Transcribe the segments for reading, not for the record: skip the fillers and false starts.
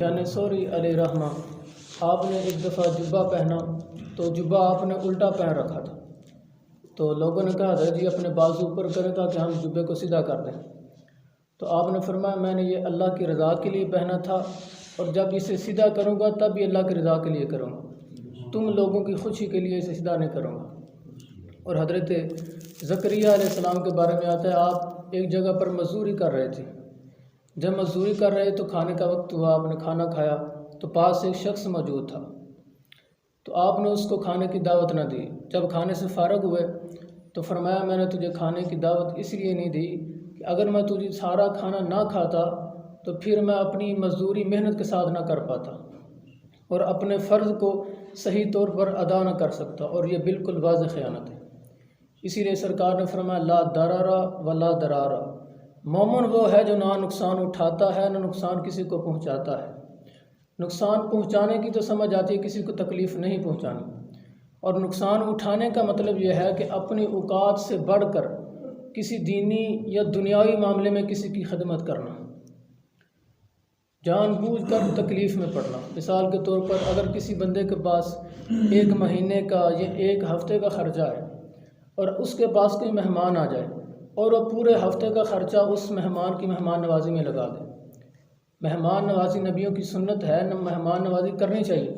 یعنی سوری علیہ رحمہ آپ نے ایک دفعہ جبہ پہنا تو جبہ آپ نے الٹا پہن رکھا تھا، تو لوگوں نے کہا تھا جی اپنے بازو اوپر کریں تاکہ ہم جبے کو سیدھا کر دیں۔ تو آپ نے فرمایا میں نے یہ اللہ کی رضا کے لیے پہنا تھا اور جب اسے سیدھا کروں گا تب یہ اللہ کی رضا کے لیے کروں گا، تم لوگوں کی خوشی کے لیے اسے سیدھا نہیں کروں گا۔ اور حضرت زکریا علیہ السلام کے بارے میں آتا ہے آپ ایک جگہ پر مزدوری کر رہے تھے، جب مزدوری کر رہے تو کھانے کا وقت ہوا، آپ نے کھانا کھایا تو پاس ایک شخص موجود تھا، تو آپ نے اس کو کھانے کی دعوت نہ دی۔ جب کھانے سے فارغ ہوئے تو فرمایا میں نے تجھے کھانے کی دعوت اس لیے نہیں دی کہ اگر میں تجھے سارا کھانا نہ کھاتا تو پھر میں اپنی مزدوری محنت کے ساتھ نہ کر پاتا اور اپنے فرض کو صحیح طور پر ادا نہ کر سکتا، اور یہ بالکل واضح خیانت ہے۔ اسی لیے سرکار نے فرمایا لا ضرر ولا ضرار، مومن وہ ہے جو نہ نقصان اٹھاتا ہے نہ نقصان کسی کو پہنچاتا ہے۔ نقصان پہنچانے کی تو سمجھ آتی ہے کسی کو تکلیف نہیں پہنچانی، اور نقصان اٹھانے کا مطلب یہ ہے کہ اپنی اوقات سے بڑھ کر کسی دینی یا دنیاوی معاملے میں کسی کی خدمت کرنا، جان بوجھ کر تکلیف میں پڑنا۔ مثال کے طور پر اگر کسی بندے کے پاس ایک مہینے کا یا ایک ہفتے کا خرچہ ہے اور اس کے پاس کوئی مہمان آ جائے اور وہ پورے ہفتے کا خرچہ اس مہمان کی مہمان نوازی میں لگا دے۔ مہمان نوازی نبیوں کی سنت ہے، مہمان نوازی کرنی چاہیے،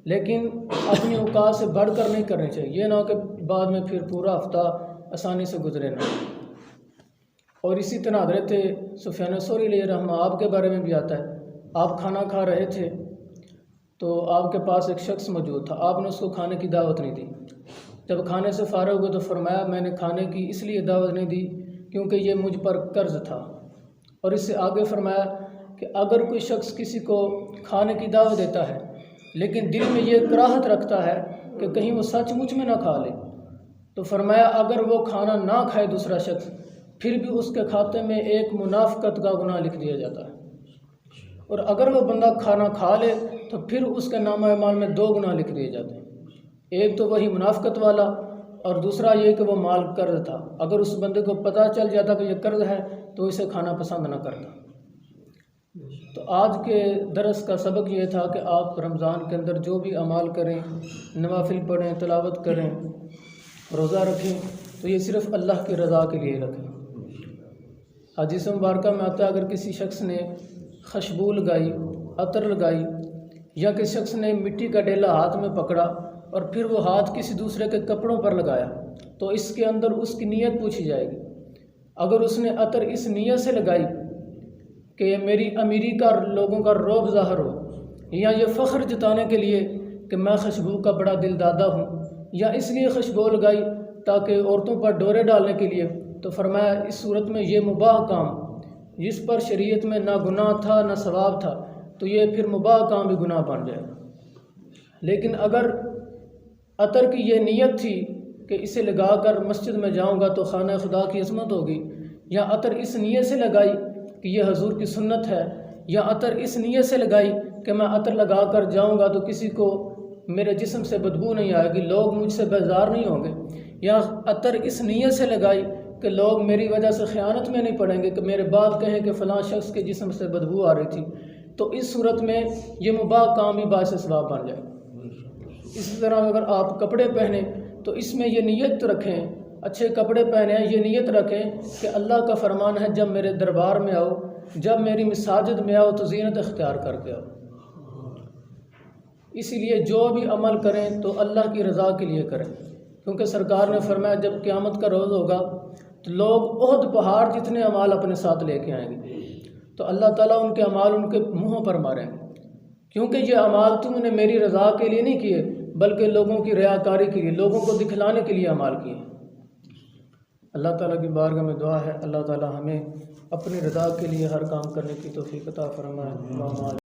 لیکن اپنی اوقات سے بڑھ کر نہیں کرنی چاہیے، یہ نہ ہو کہ بعد میں پھر پورا ہفتہ آسانی سے گزرے نہ۔ اور اسی طرح حضرت سفیان ثوری علیہ رحمہ آپ کے بارے میں بھی آتا ہے، آپ کھانا کھا رہے تھے تو آپ کے پاس ایک شخص موجود تھا، آپ نے اس کو کھانے کی دعوت نہیں دی۔ جب کھانے سے فارغ ہوئے تو فرمایا میں نے کھانے کی اس لیے دعوت نہیں دی کیونکہ یہ مجھ پر قرض تھا۔ اور اس سے آگے فرمایا کہ اگر کوئی شخص کسی کو کھانے کی دعوت دیتا ہے لیکن دل میں یہ کراہت رکھتا ہے کہ کہیں وہ سچ مچ میں نہ کھا لے، تو فرمایا اگر وہ کھانا نہ کھائے دوسرا شخص پھر بھی اس کے کھاتے میں ایک منافقت کا گناہ لکھ دیا جاتا ہے، اور اگر وہ بندہ کھانا کھا لے تو پھر اس کے نامہ اعمال میں 2 گناہ لکھ دیے جاتے ہیں، ایک تو وہی منافقت والا اور دوسرا یہ کہ وہ مال قرض تھا۔ اگر اس بندے کو پتہ چل جاتا کہ یہ قرض ہے تو اسے کھانا پسند نہ کرتا۔ تو آج کے درس کا سبق یہ تھا کہ آپ رمضان کے اندر جو بھی اعمال کریں، نوافل پڑھیں، تلاوت کریں، روزہ رکھیں، تو یہ صرف اللہ کی رضا کے لیے رکھیں۔ حدیث مبارکہ میں آتا ہے اگر کسی شخص نے خوشبو لگائی، عطر لگائی، یا کسی شخص نے مٹی کا ڈیلا ہاتھ میں پکڑا اور پھر وہ ہاتھ کسی دوسرے کے کپڑوں پر لگایا تو اس کے اندر اس کی نیت پوچھی جائے گی۔ اگر اس نے عطر اس نیت سے لگائی کہ یہ میری امیری کا لوگوں کا روب ظاہر ہو، یا یہ فخر جتانے کے لیے کہ میں خوشبو کا بڑا دل دادا ہوں، یا اس لیے خوشبو لگائی تاکہ عورتوں پر ڈورے ڈالنے کے لیے، تو فرمایا اس صورت میں یہ مباح کام جس پر شریعت میں نہ گناہ تھا نہ ثواب تھا تو یہ پھر مباح کام بھی گناہ بن جائے گا۔ لیکن اگر عطر کی یہ نیت تھی کہ اسے لگا کر مسجد میں جاؤں گا تو خانہ خدا کی عظمت ہوگی، یا عطر اس نیت سے لگائی کہ یہ حضور کی سنت ہے، یا عطر اس نیت سے لگائی کہ میں عطر لگا کر جاؤں گا تو کسی کو میرے جسم سے بدبو نہیں آئے گی، لوگ مجھ سے بیزار نہیں ہوں گے، یا عطر اس نیت سے لگائی کہ لوگ میری وجہ سے خیانت میں نہیں پڑیں گے کہ میرے بعد کہیں کہ فلاں شخص کے جسم سے بدبو آ رہی تھی، تو اس صورت میں یہ مباح کام بھی باعث ثواب بن جائے۔ اسی طرح اگر آپ کپڑے پہنیں تو اس میں یہ نیت رکھیں، اچھے کپڑے پہنیں، یہ نیت رکھیں کہ اللہ کا فرمان ہے جب میرے دربار میں آؤ، جب میری مساجد میں آؤ تو زینت اختیار کر کے آؤ۔ اسی لیے جو بھی عمل کریں تو اللہ کی رضا کے لیے کریں، کیونکہ سرکار نے فرمایا جب قیامت کا روز ہوگا تو لوگ احد پہاڑ جتنے اعمال اپنے ساتھ لے کے آئیں گے، تو اللہ تعالیٰ ان کے اعمال ان کے منہوں پر ماریں گے، کیونکہ یہ اعمال تم نے میری رضا کے لیے نہیں کیے بلکہ لوگوں کی ریاکاری کے لیے، لوگوں کو دکھلانے کے لیے اعمال کیے۔ اللہ تعالیٰ کی بارگاہ میں دعا ہے اللہ تعالیٰ ہمیں اپنی رضا کے لیے ہر کام کرنے کی توفیق عطا فرمائے۔